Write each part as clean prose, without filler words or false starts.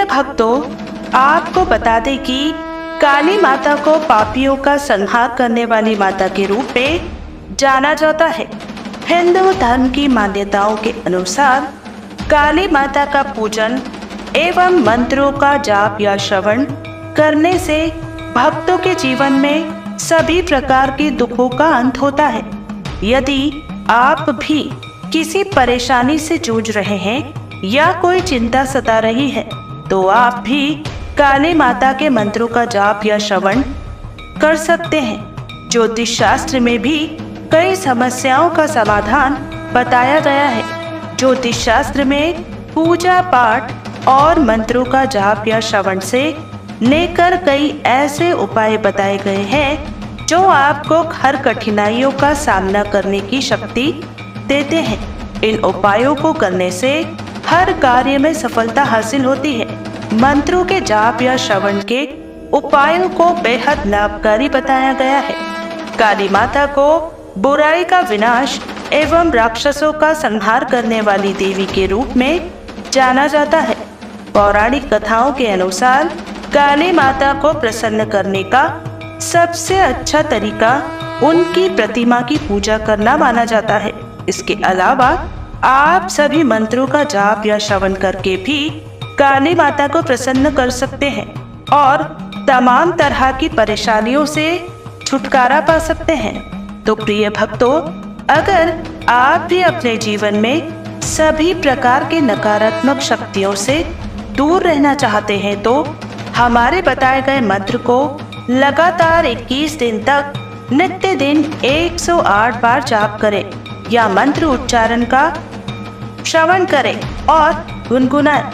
प्रिय भक्तों, आपको बता दें कि काली माता को पापियों का संहार करने वाली माता के रूप में जाना जाता है। हिंदू धर्म की मान्यताओं के अनुसार काली माता का पूजन एवं मंत्रों का जाप या श्रवण करने से भक्तों के जीवन में सभी प्रकार के दुखों का अंत होता है। यदि आप भी किसी परेशानी से जूझ रहे हैं या कोई चिंता सता रही है, तो आप भी काली माता के मंत्रों का जाप या श्रवण कर सकते हैं। ज्योतिष शास्त्र में भी कई समस्याओं का समाधान बताया गया है। ज्योतिष शास्त्र में पूजा पाठ और मंत्रों का जाप या श्रवण से लेकर कई ऐसे उपाय बताए गए हैं जो आपको हर कठिनाइयों का सामना करने की शक्ति देते हैं। इन उपायों को करने से हर कार्य में सफलता हासिल होती है। मंत्रों के जाप या श्रवण के उपायों को बेहद लाभकारी बताया गया है। काली माता को बुराई का विनाश एवं राक्षसों का संहार करने वाली देवी के रूप में जाना जाता है। पौराणिक कथाओं के अनुसार काली माता को प्रसन्न करने का सबसे अच्छा तरीका उनकी प्रतिमा की पूजा करना माना जाता है। इसके अलावा आप सभी मंत्रों का जाप या श्रवण करके भी काली माता को प्रसन्न कर सकते हैं और तमाम तरह की परेशानियों से छुटकारा पा सकते हैं। तो प्रिय भक्तों, अगर आप भी अपने जीवन में सभी प्रकार के नकारात्मक शक्तियों से दूर रहना चाहते हैं, तो हमारे बताए गए मंत्र को लगातार 21 दिन तक नित्य दिन 108 बार जाप करें या मंत्र उच्चारण का श्रवण करें और गुनगुनाएं।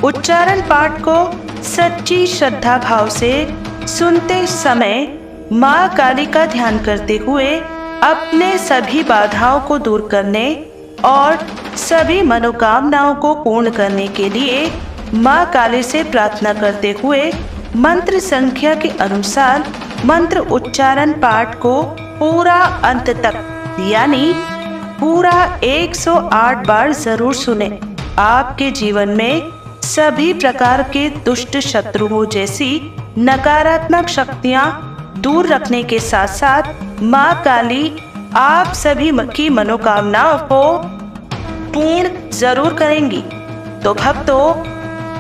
उच्चारण पाठ को सच्ची श्रद्धा भाव से सुनते समय माँ काली का ध्यान करते हुए अपने सभी बाधाओं को दूर करने और सभी मनोकामनाओं को पूर्ण करने के लिए माँ काली से प्रार्थना करते हुए मंत्र संख्या के अनुसार मंत्र उच्चारण पाठ को पूरा अंत तक यानी पूरा 108 बार जरूर सुने। आपके जीवन में सभी प्रकार के दुष्ट शत्रुओं जैसी नकारात्मक शक्तियां दूर रखने के साथ साथ माँ काली आप सभी की मनोकामनाओं को पूर्ण जरूर करेंगी। तो भक्तों,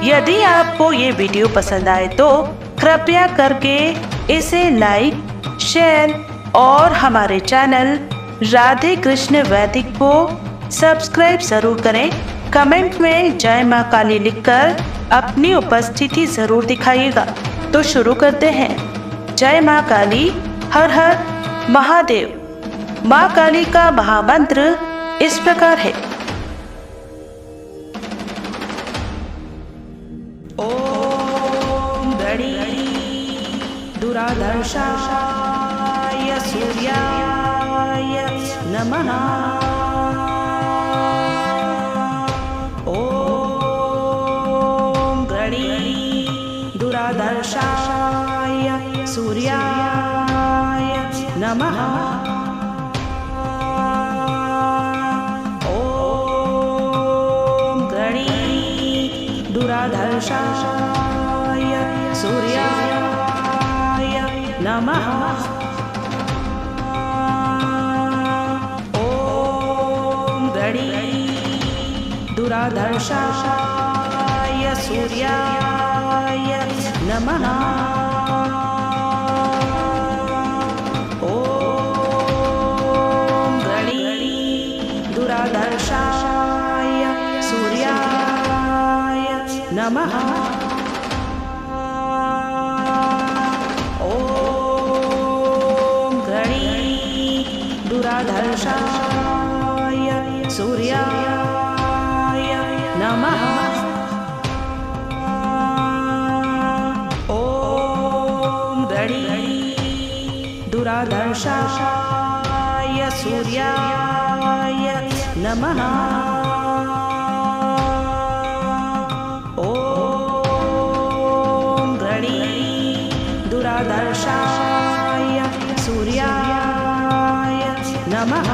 यदि आपको ये वीडियो पसंद आए तो कृपया करके इसे लाइक, शेयर और हमारे चैनल राधे कृष्ण वैदिक को सब्सक्राइब जरूर करें। कमेंट में जय माँ काली लिखकर अपनी उपस्थिति जरूर दिखाइएगा। तो शुरू करते हैं। जय माँ काली, हर हर महादेव। माँ काली का महामंत्र इस प्रकार है। ओम गणी दुराधर्षाय सूर्याय नमः। ओम गणी दुराधर्षाय सूर्याय नमः। ओम गणी दुराधर्षाय सूर्याय नमः। ओम गणी दुराधर्षाय सूर्याय नमः। ओम गणी दुराधर्षाय सूर्याय नमः। ओम गणी दुराधर्षाय सूर्याय नमः। ओम गणी दुराधर्षाय सूर्याय नमः। ओम गणी दुराधर्षाय सूर्याय नमः।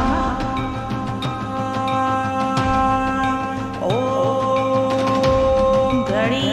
ओम गणी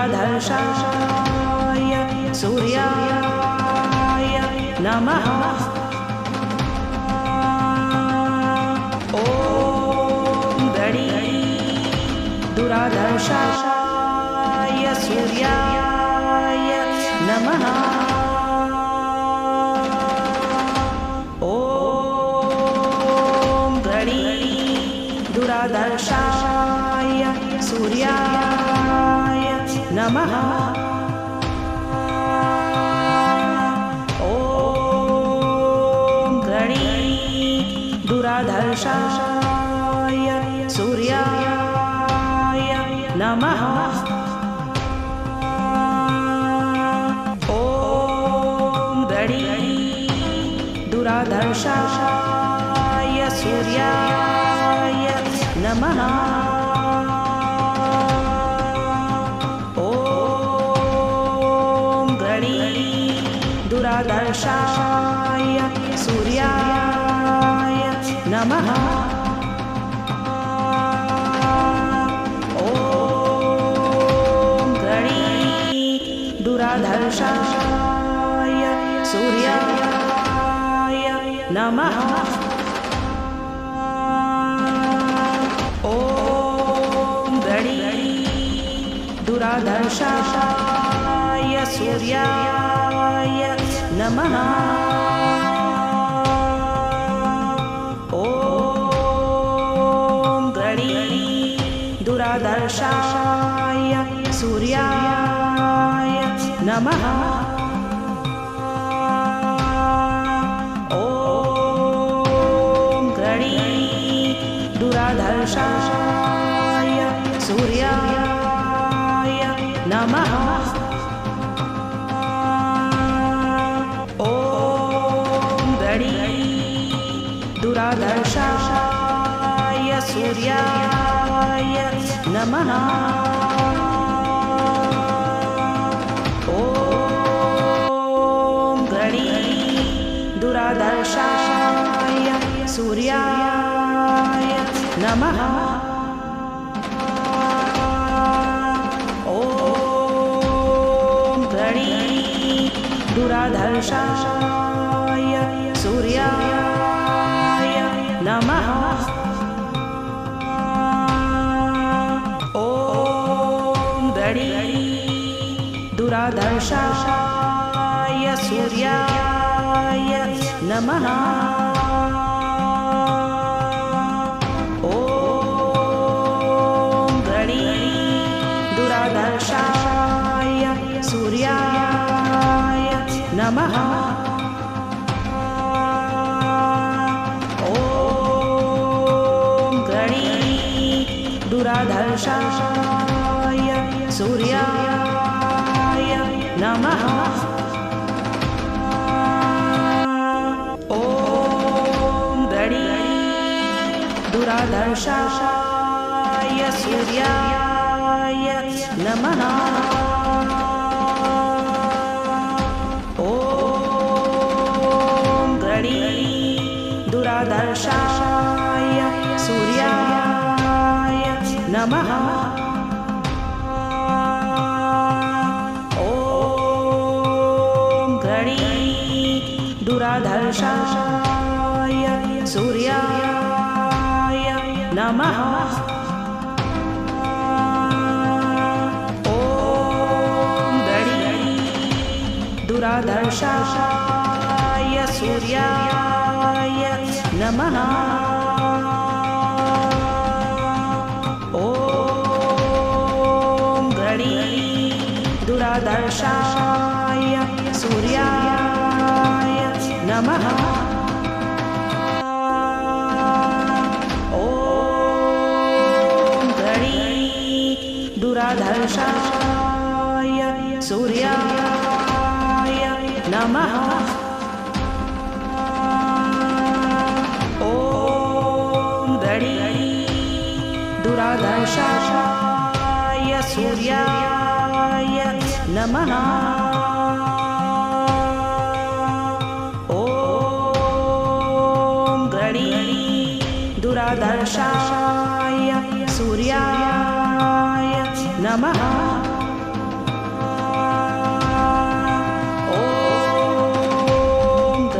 दुराधर्षाय सूर्याय नमः। ॐ गणी दुराधर्षाय सूर्याय नमः। ॐ गणी दुराधर्षाय सूर्याय नमः। ॐ गणी दुराधर्षाय सूर्याय नमः। ॐ गणी दुराधर्षाय सूर्याय नमः। दुराधर्षाय सूर्याय नमः। ॐ गणी दुराधर्षाय सूर्याय नमः। ॐ गणी दुराधर्षाय सूर्याय नमः। ॐ गणी दुराधर्षाय सूर्याय नमः। ॐ गणी दुराधर्षाय सूर्याय नमः। दुराधर्षाय सूर्याय नमः। ॐ गणी दुराधर्षाय सूर्याय नमः। ॐ गणी दुराधर्षाय सूर्याय नमः। ॐ गणी दुराधर्षाय सूर्याय नमः। ॐ गणी दुराधर्षाय सूर्याय नमः। दुराधर्षाय सूर्याय नमः। ॐ गणी दुराधर्षाय सूर्याय नमः। ॐ गणी दुराधर्षाय सूर्याय नमः। ॐ गणी दुराधर्षाय सूर्याय नमः। ॐ गणी दुराधर्षाय सूर्याय नमः। दुराधर्षाय सूर्याय नमः। ॐ गणी दुराधर्षाय सूर्याय नमः। ॐ गणी दुराधर्षाय सूर्याय नमः। ॐ गणी दुराधर्षाय सूर्याय नमः।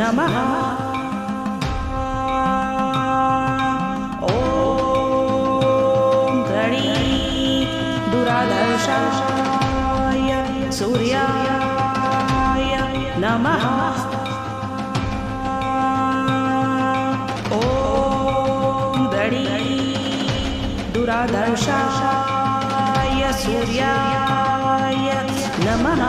नमः। ॐ गणेशदुराधर्षाय सूर्याय नमः। ॐ गणेशदुराधर्षाय सूर्याय नमः।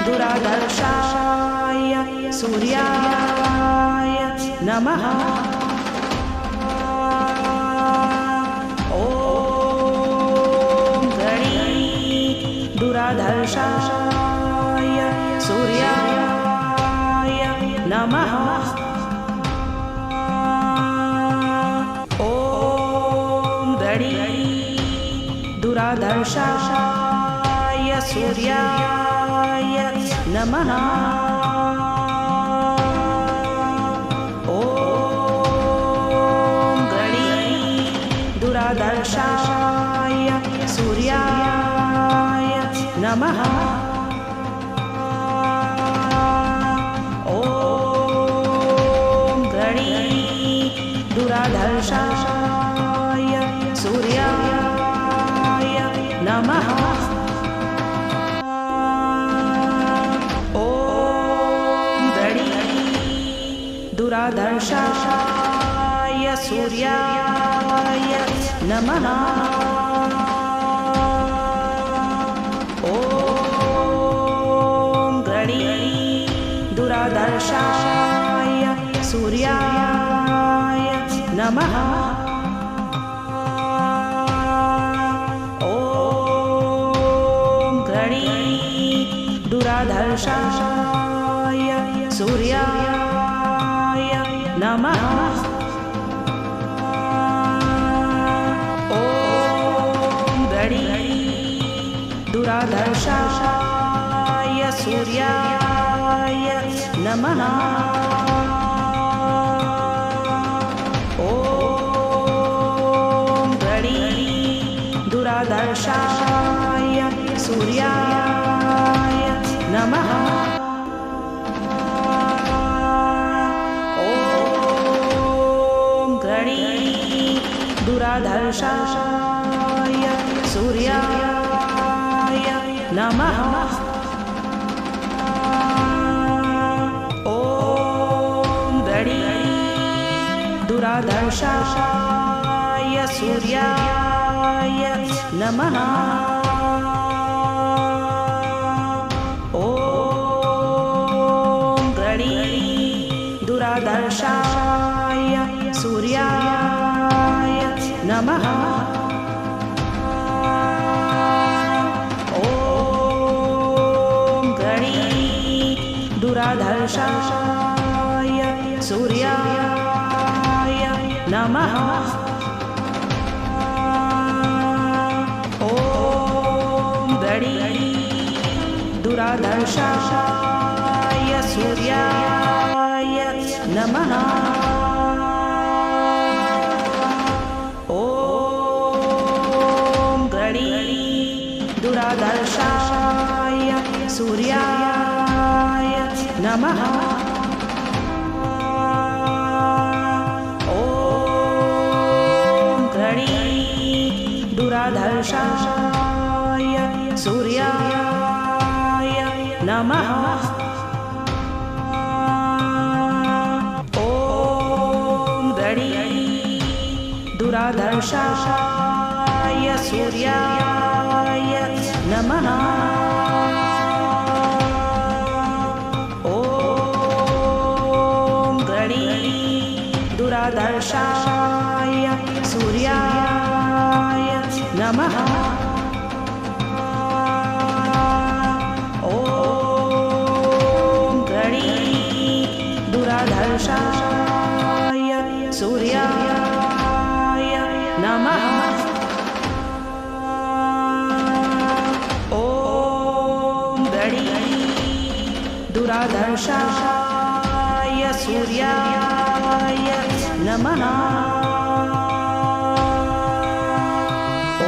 दुराधर्षाय सूर्याय नमः। ॐ दुराधर्षाय सूर्याय नमः। ॐ दुराधर्षाय सूर्याय नमः। ॐ दुराधर्षाय सूर्याय नमः। ॐ दुराधर्षाय सूर्याय नमः। दुराधर्षाय सूर्याय नमः। ॐ दुराधर्षाय सूर्याय नमः। ॐ दुराधर्षाय सूर्याय नमः। ॐ दुराधर्षाय सूर्याय नमः। ॐ दुराधर्षाय सूर्याय नमः। दुराधर्षाय सूर्याय नमः। ॐ दुराधर्षाय सूर्याय नमः। ॐ दुराधर्षाय सूर्याय नमः। ॐ दुराधर्षाय सूर्याय नमः। ॐ दुराधर्षाय सूर्याय नमः। दुराधर्षाय सूर्याय नमः। ॐ दुराधर्षाय सूर्याय नमः। ॐ दुराधर्षाय सूर्याय नमः। ॐ दुराधर्षाय सूर्याय नमः। ॐ दुराधर्षाय सूर्याय नमः। ॐ दुराधर्षाय सूर्याय नमः। ॐ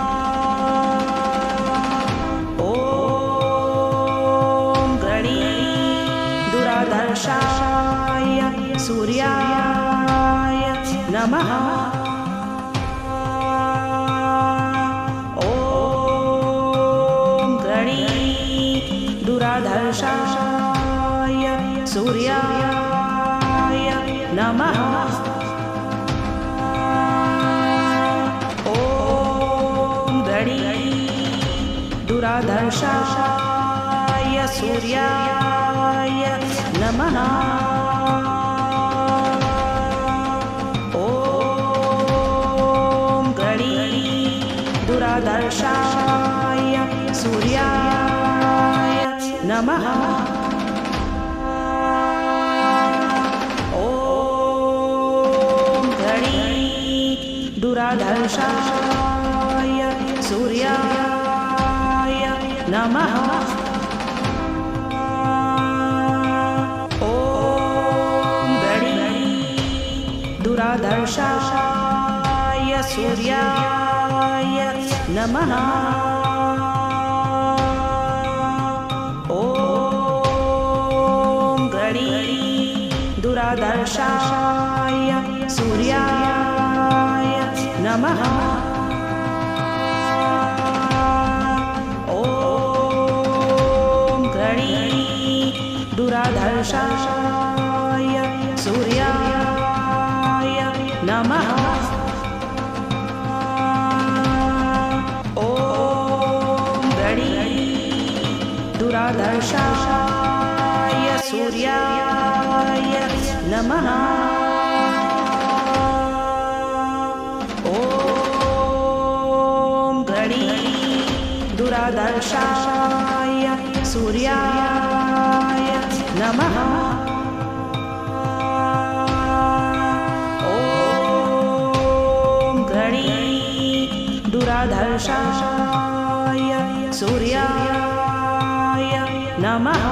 नमः। ॐ गणी दुराधर्षाय सूर्याय नमः। ॐ गणी दुराधर्षाय सूर्याय नमः। ॐ गणी दुराधर्षाय सूर्याय नमः। ॐ गणी दुराधर्षाय सूर्याय नमः। ॐ गणी दुराधर्षाय सूर्याय नमः। ॐ गणी दुराधर्षाय सूर्याय नमः। ॐ गणी दुराधर्षाय सूर्याय नमः। ॐ गणी दुराधर्षाय सूर्याय नमः। ॐ गणी दुराधर्षाय सूर्याय नमः। ॐ गणी दुराधर्षाय सूर्याय नमः।